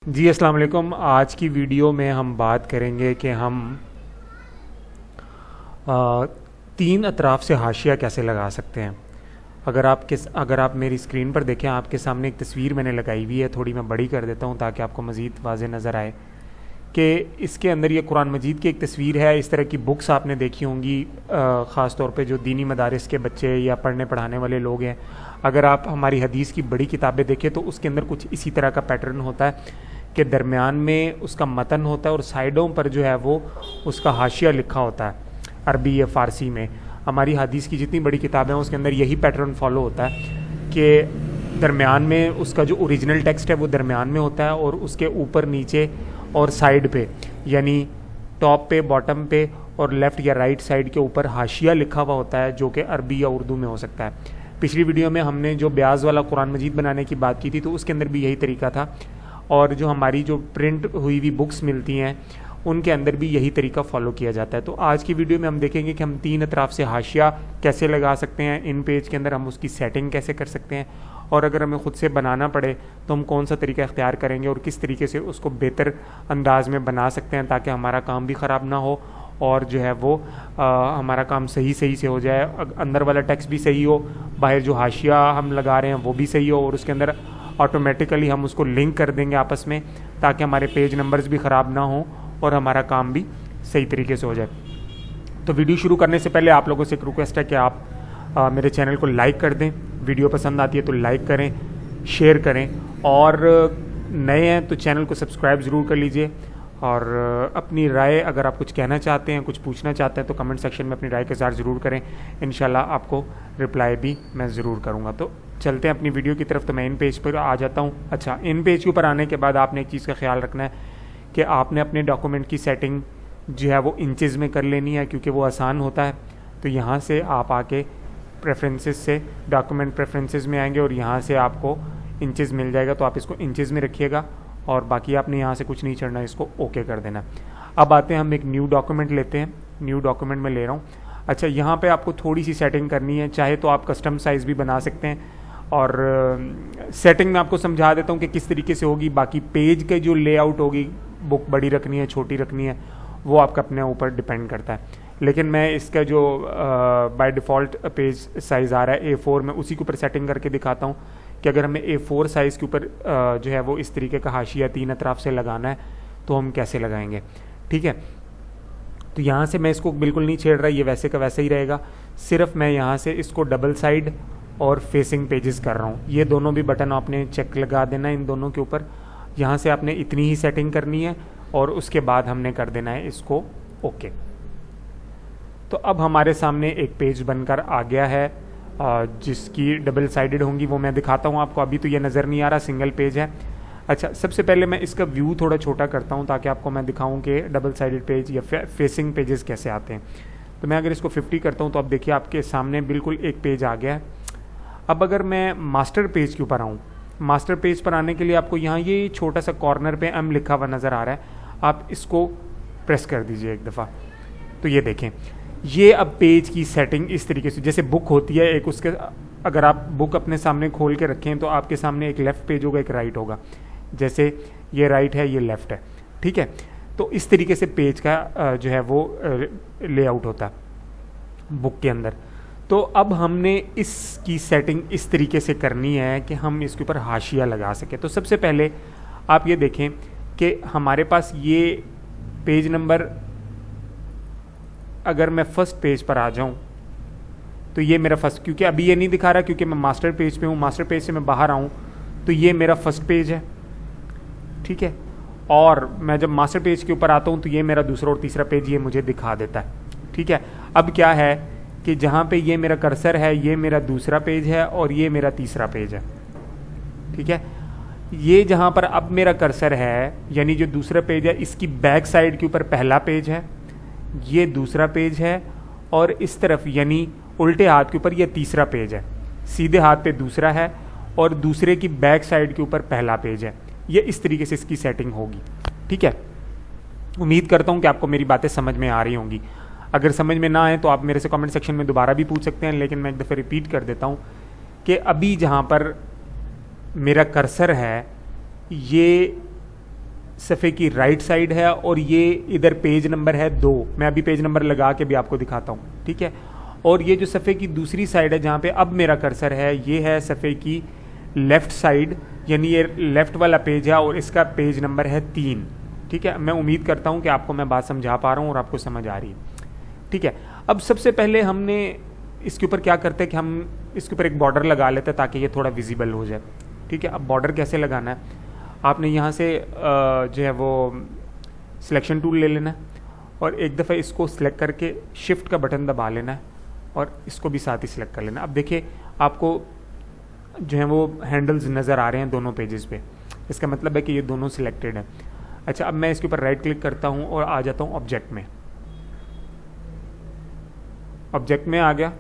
जी अस्सलाम वालेकुम। आज की वीडियो में हम बात करेंगे कि हम तीन अतराफ़ से हाशिया कैसे लगा सकते हैं। अगर आप मेरी स्क्रीन पर देखें, आपके सामने एक तस्वीर मैंने लगाई हुई है, थोड़ी मैं बड़ी कर देता हूँ ताकि आपको मज़ीद वाज़े नज़र आए कि इसके अंदर ये कुरान मजीद की एक तस्वीर है। इस तरह की बुक्स आपने देखी होंगी, ख़ास तौर पे जो दीनी मदारिस के बच्चे या पढ़ने पढ़ाने वाले लोग हैं। अगर आप हमारी हदीस की बड़ी किताबें देखें तो उसके अंदर कुछ इसी तरह का पैटर्न होता है कि दरमियान में उसका मतन होता है और साइडों पर जो है वो उसका हाशिया लिखा होता है अरबी या फ़ारसी में। हमारी हदीस की जितनी बड़ी किताबें हैं उसके अंदर यही पैटर्न फॉलो होता है कि दरमियान में उसका जो ओरिजिनल टेक्स्ट है वो दरमियान में होता है और उसके ऊपर नीचे और साइड पे, यानी टॉप पे, बॉटम पे और लेफ़्ट या राइट साइड के ऊपर हाशिया लिखा हुआ होता है, जो कि अरबी या उर्दू में हो सकता है। पिछली वीडियो में हमने जो ब्याज वाला कुरान मजीद बनाने की बात की थी तो उसके अंदर भी यही तरीका था, और जो हमारी जो प्रिंट हुई हुई बुक्स मिलती हैं उनके अंदर भी यही तरीका फॉलो किया जाता है। तो आज की वीडियो में हम देखेंगे कि हम तीन अतराफ़ से हाशिया कैसे लगा सकते हैं, इन पेज के अंदर हम उसकी सेटिंग कैसे कर सकते हैं, और अगर हमें ख़ुद से बनाना पड़े तो हम कौन सा तरीका इख्तियार करेंगे और किस तरीके से उसको बेहतर अंदाज में बना सकते हैं ताकि हमारा काम भी ख़राब ना हो और जो है वो हमारा काम सही से हो जाए। अंदर वाला टेक्स्ट भी सही हो, बाहर जो हाशिया हम लगा रहे हैं वो भी सही हो, और उसके अंदर ऑटोमेटिकली हम उसको लिंक कर देंगे आपस में ताकि हमारे पेज नंबर्स भी ख़राब ना हो और हमारा काम भी सही तरीके से हो जाए। तो वीडियो शुरू करने से पहले आप लोगों से एक रिक्वेस्ट है कि आप मेरे चैनल को लाइक कर दें। वीडियो पसंद आती है तो लाइक करें, शेयर करें, और नए हैं तो चैनल को सब्सक्राइब ज़रूर कर लीजिए। और अपनी राय, अगर आप कुछ कहना चाहते हैं, कुछ पूछना चाहते हैं तो कमेंट सेक्शन में अपनी राय के साथ ज़रूर करें। इंशाल्लाह आपको रिप्लाई भी मैं ज़रूर करूँगा। तो चलते हैं अपनी वीडियो की तरफ। तो मैं इन पेज पर आ जाता हूँ। अच्छा, इन पेज के ऊपर आने के बाद आपने एक चीज़ का ख्याल रखना है कि आपने अपने डॉक्यूमेंट की सेटिंग जो है वो इंचेस में कर लेनी है, क्योंकि वो आसान होता है। तो यहाँ से आप आके प्रेफरेंसेस से डॉक्यूमेंट प्रेफरेंसेस में आएंगे और यहाँ से आपको इंचेस मिल जाएगा, तो आप इसको इंचेस में रखिएगा और बाकी आपने यहाँ से कुछ नहीं चढ़ना, इसको ओके कर देना। अब आते हैं, हम एक न्यू डॉक्यूमेंट लेते हैं। न्यू डॉक्यूमेंट में ले रहा हूँ। अच्छा, यहाँ पे आपको थोड़ी सी सेटिंग करनी है, चाहे तो आप कस्टम साइज़ भी बना सकते हैं, और सेटिंग में आपको समझा देता हूँ कि किस तरीके से होगी। बाकी पेज के जो लेआउट होगी, बुक बड़ी रखनी है, छोटी रखनी है, वो आपका अपने ऊपर डिपेंड करता है। लेकिन मैं इसका जो बाय डिफ़ॉल्ट पेज साइज़ आ रहा है A4 में, उसी के ऊपर सेटिंग करके दिखाता हूँ कि अगर हमें A4 साइज़ के ऊपर जो है वो इस तरीके का हाशिया तीन अतराफ़ से लगाना है तो हम कैसे लगाएंगे। ठीक है, तो यहाँ से मैं इसको बिल्कुल नहीं छेड़ रहा, ये वैसे का वैसे ही रहेगा। सिर्फ मैं यहाँ से इसको डबल साइड और फेसिंग पेजेस कर रहा हूँ। ये दोनों भी बटन आपने चेक लगा देना इन दोनों के ऊपर। यहाँ से आपने इतनी ही सेटिंग करनी है और उसके बाद हमने कर देना है इसको ओके। तो अब हमारे सामने एक पेज बनकर आ गया है, जिसकी डबल साइडेड होंगी वो मैं दिखाता हूँ आपको। अभी तो ये नज़र नहीं आ रहा, सिंगल पेज है। अच्छा, सबसे पहले मैं इसका व्यू थोड़ा छोटा करता हूँ ताकि आपको मैं दिखाऊँ कि डबल साइडेड पेज या फेसिंग पेजेस कैसे आते हैं। तो मैं अगर इसको 50 करता हूँ तो अब देखिए आपके सामने बिल्कुल एक पेज आ गया है। अब अगर मैं मास्टर पेज के ऊपर आऊँ, मास्टर पेज पर आने के लिए आपको यहाँ ये छोटा सा कॉर्नर पे M लिखा हुआ नज़र आ रहा है, आप इसको प्रेस कर दीजिए एक दफ़ा। तो ये देखें, ये अब पेज की सेटिंग इस तरीके से, जैसे बुक होती है एक, उसके अगर आप बुक अपने सामने खोल के रखें तो आपके सामने एक लेफ़्ट पेज होगा, एक राइट होगा। जैसे ये राइट है, ये लेफ़्ट है। ठीक है, तो इस तरीके से पेज का जो है वो लेआउट होता है बुक के अंदर। तो अब हमने इसकी सेटिंग इस तरीके से करनी है कि हम इसके ऊपर हाशिया लगा सकें। तो सबसे पहले आप ये देखें कि हमारे पास ये पेज नंबर, अगर मैं फर्स्ट पेज पर आ जाऊं तो ये मेरा फर्स्ट, क्योंकि अभी ये नहीं दिखा रहा क्योंकि मैं मास्टर पेज पे हूँ। मास्टर पेज से मैं बाहर आऊँ तो ये मेरा फर्स्ट पेज है। ठीक है, और मैं जब मास्टर पेज के ऊपर आता हूँ तो ये मेरा दूसरा और तीसरा पेज ये मुझे दिखा देता है। ठीक है, अब क्या है कि जहाँ पे ये मेरा कर्सर है ये मेरा दूसरा पेज है और ये मेरा तीसरा पेज है। ठीक है, ये जहाँ पर अब मेरा कर्सर है यानी जो दूसरा पेज है, इसकी बैक साइड के ऊपर पहला पेज है, ये दूसरा पेज है, और इस तरफ यानी उल्टे हाथ के ऊपर ये तीसरा पेज है, सीधे हाथ पे दूसरा है और दूसरे की बैक साइड के ऊपर पहला पेज है। ये इस तरीके से इसकी सेटिंग होगी। ठीक है, उम्मीद करता हूँ कि आपको मेरी बातें समझ में आ रही होंगी। अगर समझ में ना आए तो आप मेरे से कमेंट सेक्शन में दोबारा भी पूछ सकते हैं, लेकिन मैं एक दफ़े रिपीट कर देता हूँ कि अभी जहाँ पर मेरा कर्सर है ये सफ़े की राइट साइड है और ये इधर पेज नंबर है 2। मैं अभी पेज नंबर लगा के भी आपको दिखाता हूँ, ठीक है। और ये जो सफ़े की दूसरी साइड है जहाँ पे अब मेरा कर्सर है, ये है सफ़े की लेफ़्ट साइड, यानी ये लेफ़्ट वाला पेज है और इसका पेज नंबर है 3, ठीक है। मैं उम्मीद करता हूँ कि आपको मैं बात समझा पा रहा हूँ और आपको समझ आ रही है, ठीक है। अब सबसे पहले हमने इसके ऊपर क्या करते हैं कि हम इसके ऊपर एक बॉर्डर लगा लेते हैं ताकि ये थोड़ा विजिबल हो जाए, ठीक है। अब बॉर्डर कैसे लगाना है, आपने यहाँ से जो है वो सिलेक्शन टूल ले लेना है और एक दफ़ा इसको सिलेक्ट करके शिफ्ट का बटन दबा लेना है और इसको भी साथ ही सिलेक्ट कर लेना। अब देखिए आपको जो है वो हैंडल्स नज़र आ रहे हैं दोनों पेजेस पे, इसका मतलब है कि ये दोनों सिलेक्टेड है। अच्छा, अब मैं इसके ऊपर राइट क्लिक करता हूँ और आ जाता हूँ ऑब्जेक्ट में। ऑब्जेक्ट में आ गया।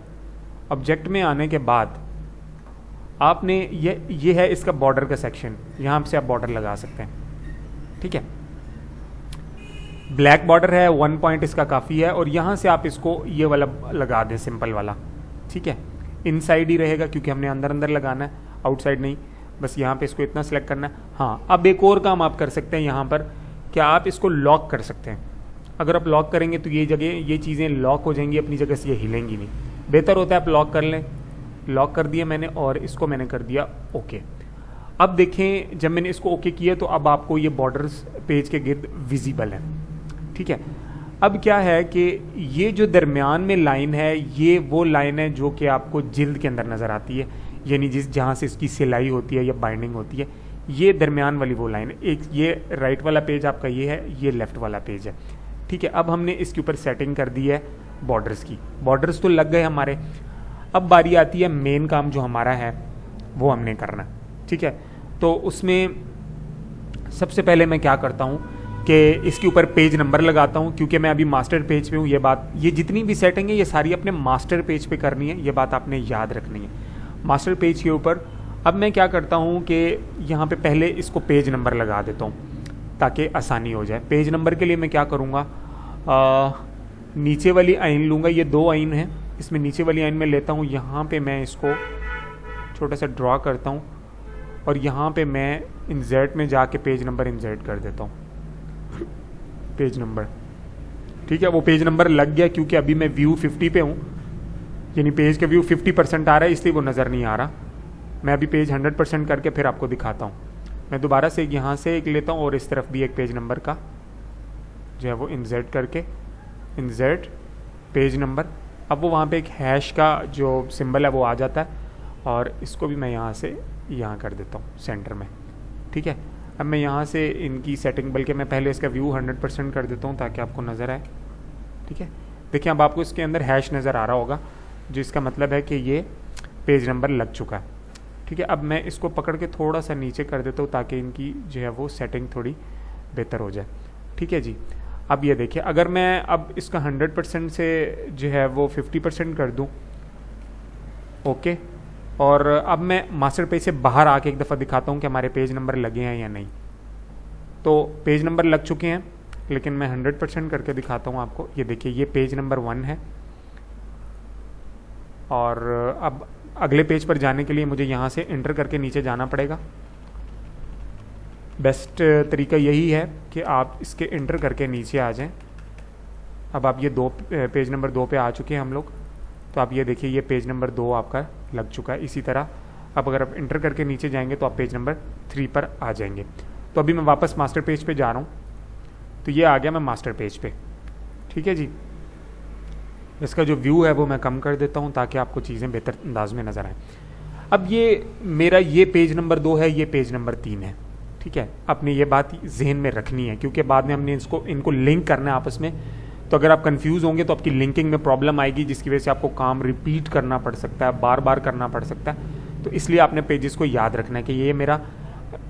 ऑब्जेक्ट में आने के बाद आपने ये है इसका बॉर्डर का सेक्शन, यहाँ से आप बॉर्डर लगा सकते हैं, ठीक है। ब्लैक बॉर्डर है, 1 पॉइंट इसका काफ़ी है और यहाँ से आप इसको ये वाला लगा दें, सिंपल वाला, ठीक है। इनसाइड ही रहेगा क्योंकि हमने अंदर अंदर लगाना है, आउटसाइड नहीं। बस यहाँ पे इसको इतना सेलेक्ट करना है। हाँ, अब एक और काम आप कर सकते हैं यहाँ पर, क्या आप इसको लॉक कर सकते हैं। अगर आप लॉक करेंगे तो ये जगह, ये चीज़ें लॉक हो जाएंगी अपनी जगह से, ये हिलेंगी नहीं। बेहतर होता है आप लॉक कर लें। लॉक कर दिया मैंने और इसको मैंने कर दिया ओके। अब देखें, जब मैंने इसको ओके किया तो अब आपको ये बॉर्डर्स पेज के गिर्द विजिबल है, ठीक है। अब क्या है कि ये जो दरमियान में लाइन है, ये वो लाइन है जो कि आपको जिल्द के अंदर नज़र आती है, यानी जहाँ से इसकी सिलाई होती है या बाइंडिंग होती है, ये दरमियान वाली वो लाइन है। एक ये राइट वाला पेज आपका ये है, ये लेफ़्ट वाला पेज है, ठीक है। अब हमने इसके ऊपर सेटिंग कर दी है बॉर्डर्स की। बॉर्डर्स तो लग गए हमारे। अब बारी आती है मेन काम जो हमारा है वो हमने करना, ठीक है। तो उसमें सबसे पहले मैं क्या करता हूँ कि इसके ऊपर पेज नंबर लगाता हूँ, क्योंकि मैं अभी मास्टर पेज पे हूँ। ये जितनी भी सेटिंग है ये सारी अपने मास्टर पेज पे करनी है, ये बात आपने याद रखनी है। मास्टर पेज के ऊपर अब मैं क्या करता हूँ कि यहाँ पे पहले इसको पेज नंबर लगा देता हूँ ताकि आसानी हो जाए। पेज नंबर के लिए मैं क्या करूँगा, नीचे वाली आइन लूँगा, ये 2 आइन है, इसमें नीचे वाली आइन में लेता हूँ, यहाँ पे मैं इसको छोटा सा ड्रॉ करता हूँ और यहाँ पे मैं इंसर्ट में जाके पेज नंबर इंसर्ट कर देता हूँ, पेज नंबर, ठीक है। वो पेज नंबर लग गया क्योंकि अभी मैं व्यू 50 पे हूँ, यानी पेज का व्यू 50% आ रहा है, इसलिए वो नज़र नहीं आ रहा। मैं अभी पेज 100% करके फिर आपको दिखाता हूँ। मैं दोबारा से यहाँ से एक लेता हूँ और इस तरफ भी एक पेज नंबर का जो है वो इंसर्ट करके, इंसर्ट पेज नंबर। अब वो वहाँ पे एक हैश का जो सिंबल है वो आ जाता है और इसको भी मैं यहाँ से यहाँ कर देता हूँ सेंटर में, ठीक है। अब मैं यहाँ से इनकी सेटिंग, बल्कि मैं पहले इसका व्यू 100% कर देता हूँ ताकि आपको नज़र आए, ठीक है। देखिए अब आपको इसके अंदर हैश नज़र आ रहा होगा, जिसका मतलब है कि ये पेज नंबर लग चुका है, ठीक है। अब मैं इसको पकड़ के थोड़ा सा नीचे कर देता हूँ ताकि इनकी जो है वो सेटिंग थोड़ी बेहतर हो जाए, ठीक है जी। अब ये देखिए, अगर मैं अब इसका 100% से जो है वो 50% कर दूँ, ओके। और अब मैं मास्टर पेज से बाहर आके एक दफ़ा दिखाता हूँ कि हमारे पेज नंबर लगे हैं या नहीं। तो पेज नंबर लग चुके हैं, लेकिन मैं 100% करके दिखाता हूँ आपको। ये देखिए, ये पेज नंबर 1 है और अब अगले पेज पर जाने के लिए मुझे यहाँ से एंटर करके नीचे जाना पड़ेगा। बेस्ट तरीका यही है कि आप इसके एंटर करके नीचे आ जाएं। अब आप ये पेज नंबर 2 पे आ चुके हैं हम लोग, तो आप ये देखिए, ये पेज नंबर 2 आपका लग चुका है। इसी तरह अब अगर आप एंटर करके नीचे जाएंगे तो आप पेज नंबर 3 पर आ जाएंगे। तो अभी मैं वापस मास्टर पेज पे जा रहा हूँ, तो ये आ गया मैं मास्टर पेज पे, ठीक है जी। इसका जो व्यू है वो मैं कम कर देता हूँ ताकि आपको चीज़ें बेहतर अंदाज में नज़र आएँ। अब ये मेरा ये पेज नंबर 2 है, ये पेज नंबर 3 है, ठीक है। आपने ये बात जहन में रखनी है क्योंकि बाद में हमने इनको लिंक करना है आपस में। तो अगर आप कंफ्यूज होंगे तो आपकी लिंकिंग में प्रॉब्लम आएगी, जिसकी वजह से आपको काम रिपीट करना पड़ सकता है, बार बार करना पड़ सकता है। तो इसलिए आपने पेजेस को याद रखना है कि ये मेरा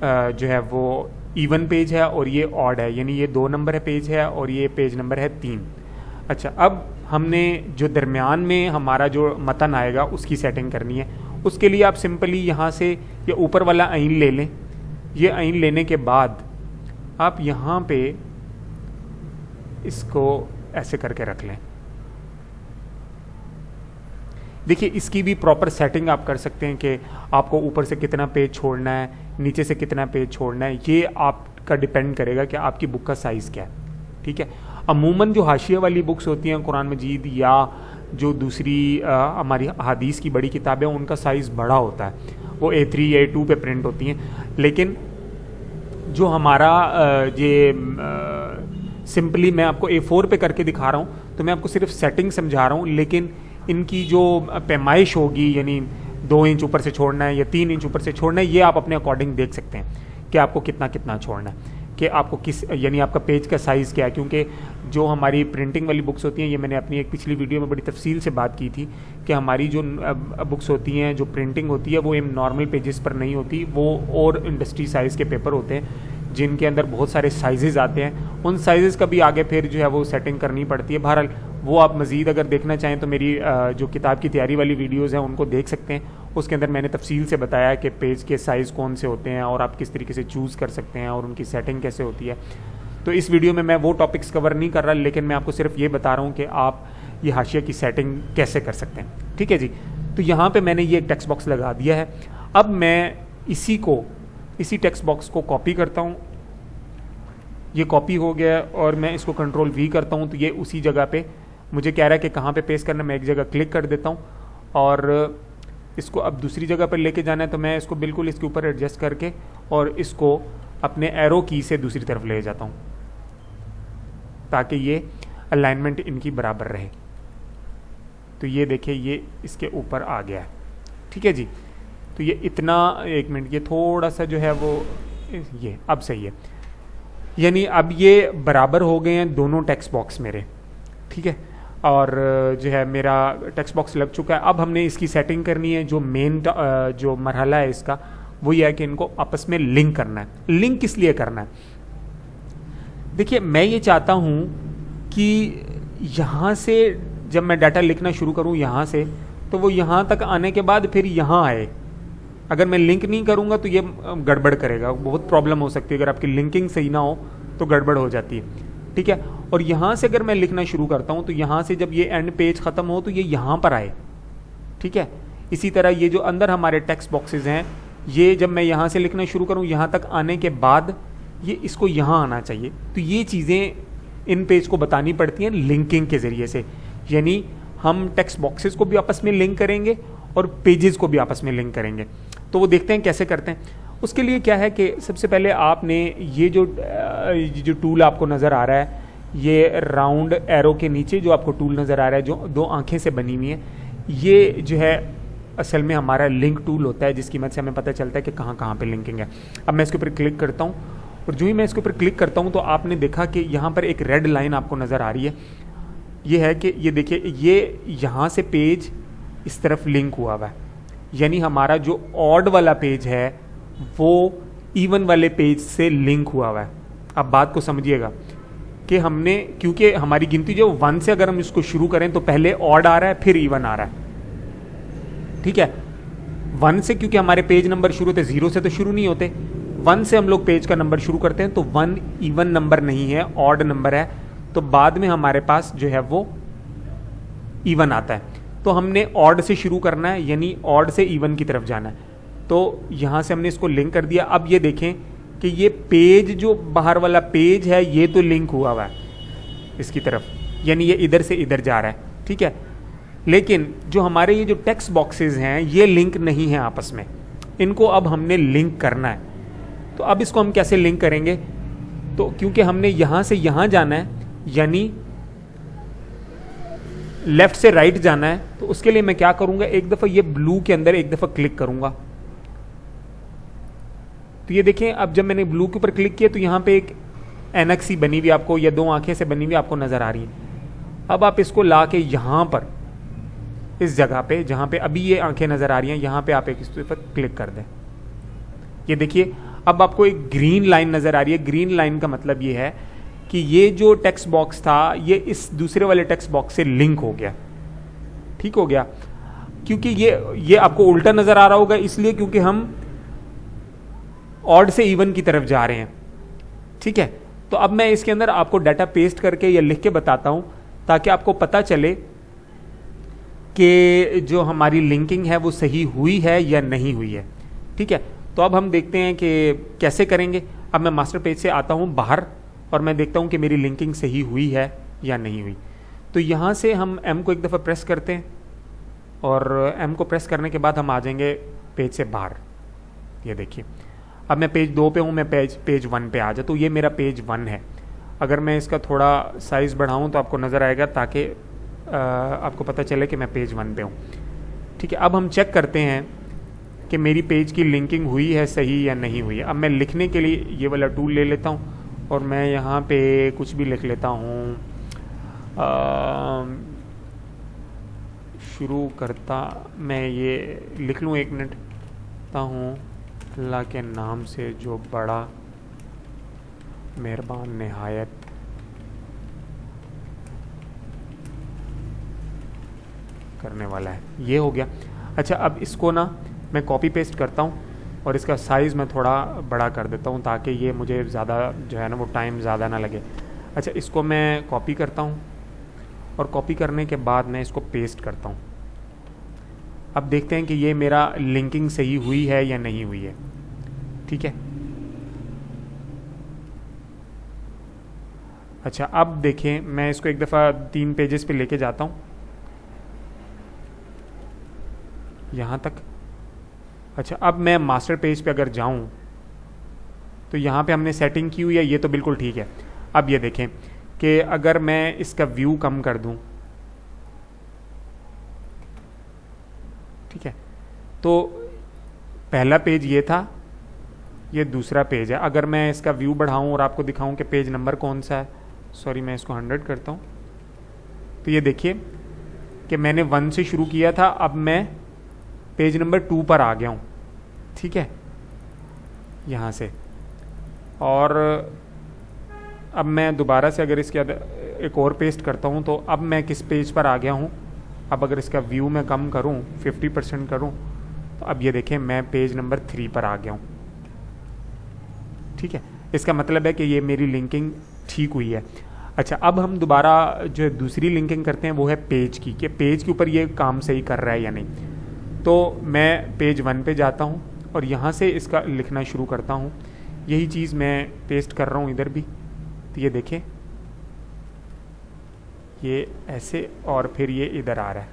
जो है वो इवन पेज है और ये ऑड है, यानी ये 2 नंबर है पेज है और ये पेज नंबर है 3। अच्छा, अब हमने जो दरमियान में हमारा जो मतन आएगा उसकी सेटिंग करनी है। उसके लिए आप सिंपली यहाँ से ये ऊपर वाला आइन ले लें। ये आइन लेने के बाद आप यहाँ पे इसको ऐसे करके रख लें। देखिए, इसकी भी प्रॉपर सेटिंग आप कर सकते हैं कि आपको ऊपर से कितना पेज छोड़ना है, नीचे से कितना पेज छोड़ना है, ये आप का डिपेंड करेगा कि आपकी बुक का साइज़ क्या है, ठीक है। अमूमन जो हाशिया वाली बुक्स होती हैं कुरान मजीद या जो दूसरी हमारी हदीस की बड़ी किताबें हैं, उनका साइज़ बड़ा होता है, वो A3 A2 पे प्रिंट होती हैं। लेकिन जो हमारा ये सिंपली मैं आपको A4 पे करके दिखा रहा हूँ, तो मैं आपको सिर्फ सेटिंग समझा रहा हूँ, लेकिन इनकी जो पैमाइश होगी, यानी 2 इंच ऊपर से छोड़ना है या 3 इंच ऊपर से छोड़ना है, ये आप अपने अकॉर्डिंग देख सकते हैं कि आपको कितना कितना छोड़ना है, कि आपको किस, यानी आपका पेज का साइज़ क्या है। क्योंकि जो हमारी प्रिंटिंग वाली बुक्स होती हैं, ये मैंने अपनी एक पिछली वीडियो में बड़ी तफसील से बात की थी कि हमारी जो बुक्स होती हैं, जो प्रिंटिंग होती है, वो इन नॉर्मल पेजेस पर नहीं होती, वो और इंडस्ट्री साइज़ के पेपर होते हैं जिनके अंदर बहुत सारे साइजेस आते हैं। उन साइजेस का भी आगे फिर जो है वो सेटिंग करनी पड़ती है। बहरहाल वो आप मज़ीद अगर देखना चाहें तो मेरी जो किताब की तैयारी वाली वीडियोज़ हैं उनको देख सकते हैं। उसके अंदर मैंने तफसील से बताया कि पेज के साइज़ कौन से होते हैं और आप किस तरीके से चूज़ कर सकते हैं और उनकी सेटिंग कैसे होती है। तो इस वीडियो में मैं वो टॉपिक्स कवर नहीं कर रहा, लेकिन मैं आपको सिर्फ ये बता रहा हूँ कि आप ये हाशिया की सेटिंग कैसे कर सकते हैं, ठीक है जी। तो यहाँ पर मैंने ये एक टेक्स्ट बॉक्स लगा दिया है। अब मैं इसी टेक्स्ट बॉक्स को कॉपी करता हूँ, ये कॉपी हो गया, और मैं इसको कंट्रोल V करता हूँ तो ये उसी जगह पे मुझे कह रहा है कि कहाँ पे पेस्ट करना है। मैं एक जगह क्लिक कर देता हूँ और इसको अब दूसरी जगह पर लेके जाना है, तो मैं इसको बिल्कुल इसके ऊपर एडजस्ट करके और इसको अपने एरो की से दूसरी तरफ ले जाता हूँ ताकि ये अलाइनमेंट इनकी बराबर रहे। तो ये देखिए ये इसके ऊपर आ गया है, ठीक है जी। तो ये इतना, एक मिनट, ये थोड़ा सा जो है वो ये अब सही है, यानी अब ये बराबर हो गए हैं दोनों टेक्स्ट बॉक्स मेरे, ठीक है। और जो है मेरा टेक्स्ट बॉक्स लग चुका है। अब हमने इसकी सेटिंग करनी है। जो मेन जो मरहला है इसका वो ये है कि इनको आपस में लिंक करना है। लिंक किस लिए करना है? देखिए, मैं ये चाहता हूँ कि यहाँ से जब मैं डाटा लिखना शुरू करूँ यहाँ से, तो वो यहाँ तक आने के बाद फिर यहाँ आए। अगर मैं लिंक नहीं करूँगा तो ये गड़बड़ करेगा, बहुत प्रॉब्लम हो सकती है। अगर आपकी लिंकिंग सही ना हो तो गड़बड़ हो जाती है, ठीक है। और यहाँ से अगर मैं लिखना शुरू करता हूँ तो यहाँ से जब ये एंड पेज ख़त्म हो तो ये यहाँ पर आए, ठीक है। इसी तरह ये जो अंदर हमारे टेक्स्ट बॉक्सेस हैं, ये जब मैं यहाँ से लिखना शुरू करूँ, यहाँ तक आने के बाद ये इसको यहाँ आना चाहिए। तो ये चीज़ें इन पेज को बतानी पड़ती हैं लिंकिंग के ज़रिए से, यानी हम टेक्स्ट बॉक्सेस को भी आपस में लिंक करेंगे और पेजेस को भी आपस में लिंक करेंगे। तो वो देखते हैं कैसे करते हैं। उसके लिए क्या है कि सबसे पहले आपने ये जो टूल आपको नज़र आ रहा है, ये राउंड एरो के नीचे जो आपको टूल नज़र आ रहा है, जो 2 आंखें से बनी हुई है, ये जो है असल में हमारा लिंक टूल होता है, जिसकी मदद से हमें पता चलता है कि कहाँ कहाँ पे लिंकिंग है। अब मैं इसके ऊपर क्लिक करता हूँ और जो ही मैं इसके ऊपर क्लिक करता हूँ तो आपने देखा कि यहाँ पर एक रेड लाइन आपको नज़र आ रही है। ये है कि ये देखिए, ये यहाँ से पेज इस तरफ लिंक हुआ हुआ है, यानी हमारा जो ऑड वाला पेज है वो इवन वाले पेज से लिंक हुआ हुआ है। अब बात को समझिएगा कि हमने, क्योंकि हमारी गिनती जो 1 से अगर हम इसको शुरू करें तो पहले ऑड आ रहा है फिर इवन आ रहा है, ठीक है। 1 से, क्योंकि हमारे पेज नंबर शुरू होते 0 से तो शुरू नहीं होते, 1 से हम लोग पेज का नंबर शुरू करते हैं, तो 1 इवन नंबर नहीं है, ऑड नंबर है, तो बाद में हमारे पास जो है वो इवन आता है। तो हमने ऑड से शुरू करना है, यानी ऑड से इवन की तरफ जाना है। तो यहाँ से हमने इसको लिंक कर दिया। अब ये देखें कि ये पेज, जो बाहर वाला पेज है, ये तो लिंक हुआ हुआ है इसकी तरफ, यानी ये इधर से इधर जा रहा है, ठीक है। लेकिन जो हमारे ये जो टेक्स्ट बॉक्सेस हैं, ये लिंक नहीं है आपस में, इनको अब हमने लिंक करना है। तो अब इसको हम कैसे लिंक करेंगे? तो क्योंकि हमने यहाँ से यहाँ जाना है, यानी लेफ्ट से राइट जाना है, तो उसके लिए मैं क्या करूंगा, एक दफ़ा ये ब्लू के अंदर एक दफ़ा क्लिक करूंगा। तो ये देखें, अब जब मैंने ब्लू के ऊपर क्लिक किया तो यहाँ पे एक ऐनक सी बनी हुई आपको, या 2 आंखें से बनी हुई आपको नज़र आ रही है। अब आप इसको ला के यहाँ पर, इस जगह पे जहाँ पे अभी ये आंखें नज़र आ रही हैं, यहाँ पे आप एक इस पर क्लिक कर दें। ये देखिए, अब आपको एक ग्रीन लाइन नज़र आ रही है। ग्रीन लाइन का मतलब ये है कि ये जो टेक्स्ट बॉक्स था, ये इस दूसरे वाले टेक्स्ट बॉक्स से लिंक हो गया, ठीक हो गया। क्योंकि ये आपको उल्टा नज़र आ रहा होगा, इसलिए क्योंकि हम ऑड से इवन की तरफ जा रहे हैं, ठीक है। तो अब मैं इसके अंदर आपको डाटा पेस्ट करके या लिख के बताता हूं, ताकि आपको पता चले कि जो हमारी लिंकिंग है वो सही हुई है या नहीं हुई है, ठीक है। तो अब हम देखते हैं कि कैसे करेंगे। अब मैं मास्टर पेज से आता हूँ बाहर और मैं देखता हूँ कि मेरी लिंकिंग सही हुई है या नहीं हुई। तो यहाँ से हम M को एक दफ़ा प्रेस करते हैं और M को प्रेस करने के बाद हम आ जाएंगे पेज से बाहर। ये देखिए अब मैं पेज 2 पे हूँ, मैं पेज 1 पे आ जाता हूँ। ये मेरा पेज 1 है। अगर मैं इसका थोड़ा साइज़ बढ़ाऊँ तो आपको नज़र आएगा, ताकि आपको पता चले कि मैं पेज 1 पे हूँ। ठीक है, अब हम चेक करते हैं कि मेरी पेज की लिंकिंग हुई है सही या नहीं हुई है। अब मैं लिखने के लिए ये वाला टूल ले लेता हूँ और मैं यहाँ पे कुछ भी लिख लेता हूँ। शुरू करता मैं ये लिख लूँ, 1 मिनट हूँ, अल्लाह के नाम से जो बड़ा मेहरबान निहायत करने वाला है। ये हो गया। अच्छा, अब इसको ना मैं कॉपी पेस्ट करता हूँ और इसका साइज़ मैं थोड़ा बड़ा कर देता हूँ ताकि ये मुझे ज़्यादा जो है ना वो टाइम ज़्यादा ना लगे। अच्छा, इसको मैं कॉपी करता हूँ और कॉपी करने के बाद मैं इसको पेस्ट करता हूँ। अब देखते हैं कि ये मेरा लिंकिंग सही हुई है या नहीं हुई है। ठीक है, अच्छा अब देखें, मैं इसको एक दफ़ा 3 पेजेस पे लेके जाता हूँ यहाँ तक। अच्छा, अब मैं मास्टर पेज पे अगर जाऊँ तो यहाँ पे हमने सेटिंग की हुई है, ये तो बिल्कुल ठीक है। अब ये देखें कि अगर मैं इसका व्यू कम कर दूँ, ठीक है, तो पहला पेज ये था, ये दूसरा पेज है। अगर मैं इसका व्यू बढ़ाऊं और आपको दिखाऊं कि पेज नंबर कौन सा है, सॉरी मैं इसको 100 करता हूं, तो ये देखिए कि मैंने 1 से शुरू किया था, अब मैं पेज नंबर 2 पर आ गया हूं। ठीक है, यहाँ से, और अब मैं दोबारा से अगर इसके एक और पेस्ट करता हूं तो अब मैं किस पेज पर आ गया हूं। अब अगर इसका व्यू मैं कम करूं, 50% करूं, तो अब ये देखें मैं पेज नंबर 3 पर आ गया हूं। ठीक है, इसका मतलब है कि ये मेरी लिंकिंग ठीक हुई है। अच्छा, अब हम दोबारा जो दूसरी लिंकिंग करते हैं वो है पेज की, कि पेज के ऊपर ये काम सही कर रहा है या नहीं। तो मैं पेज 1 पे जाता हूँ और यहाँ से इसका लिखना शुरू करता हूँ। यही चीज़ मैं पेस्ट कर रहा हूँ इधर भी। तो ये देखें, ये ऐसे और फिर ये इधर आ रहा है,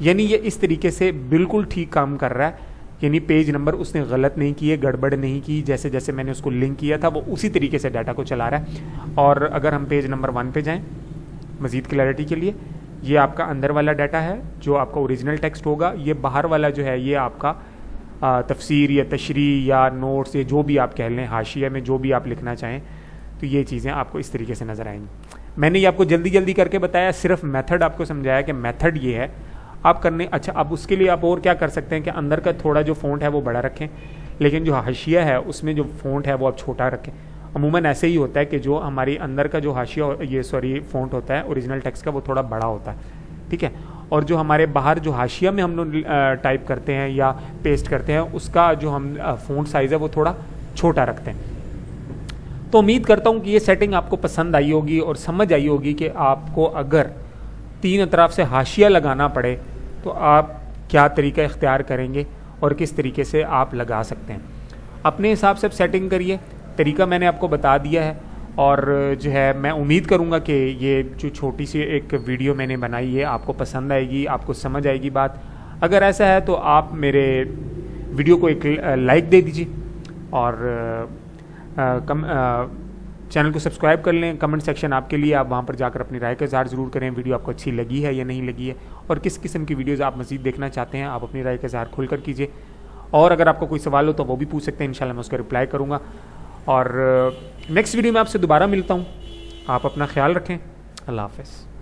यानी ये इस तरीके से बिल्कुल ठीक काम कर रहा है। यानी पेज नंबर उसने गलत नहीं किए, गड़बड़ नहीं की, जैसे जैसे मैंने उसको लिंक किया था वो उसी तरीके से डाटा को चला रहा है। और अगर हम पेज नंबर 1 पे जाएं मज़ीद क्लैरिटी के लिए, ये आपका अंदर वाला डाटा है जो आपका ओरिजिनल टेक्स्ट होगा। ये बाहर वाला जो है ये आपका तफसीर या तशरीह या नोट्स या जो भी आप कह लें, हाशिया में जो भी आप लिखना चाहें, तो ये चीज़ें आपको इस तरीके से नज़र आएंगी। मैंने ये आपको जल्दी जल्दी करके बताया, सिर्फ मेथड आपको समझाया कि मेथड ये है आप करने। अच्छा, अब उसके लिए आप और क्या कर सकते हैं कि अंदर का थोड़ा जो फ़ॉन्ट है वो बड़ा रखें, लेकिन जो हाशिया है उसमें जो फ़ॉन्ट है वो आप छोटा रखें। अमूमन ऐसे ही होता है कि जो हमारी अंदर का जो हाशिया फ़ॉन्ट होता है ओरिजिनल टेक्स्ट का वो थोड़ा बड़ा होता है। ठीक है, और जो हमारे बाहर जो हाशिया में हम लोग टाइप करते हैं या पेस्ट करते हैं उसका जो हम फ़ॉन्ट साइज़ है वो थोड़ा छोटा रखते हैं। तो उम्मीद करता हूँ कि ये सेटिंग आपको पसंद आई होगी और समझ आई होगी कि आपको अगर 3 अतराफ से हाशिया लगाना पड़े तो आप क्या तरीका इख्तियार करेंगे और किस तरीके से आप लगा सकते हैं। अपने हिसाब से सेटिंग करिए, तरीका मैंने आपको बता दिया है। और जो है मैं उम्मीद करूँगा कि ये जो छोटी सी एक वीडियो मैंने बनाई है आपको पसंद आएगी, आपको समझ आएगी बात। अगर ऐसा है तो आप मेरे वीडियो को एक लाइक दे दीजिए और चैनल को सब्सक्राइब कर लें। कमेंट सेक्शन आपके लिए, आप वहाँ पर जाकर अपनी राय का इज़हार ज़रूर करें। वीडियो आपको अच्छी लगी है या नहीं लगी है, और किस किस्म की वीडियोज़ आप मज़ीद देखना चाहते हैं, आप अपनी राय का इज़हार खुलकर कीजिए। और अगर आपको कोई सवाल हो तो वो भी पूछ सकते हैं, इंशाल्लाह मैं उसका रिप्लाई करूँगा। और नेक्स्ट वीडियो में आपसे दोबारा मिलता हूँ। आप अपना ख्याल रखें। अल्लाह हाफ़िज़।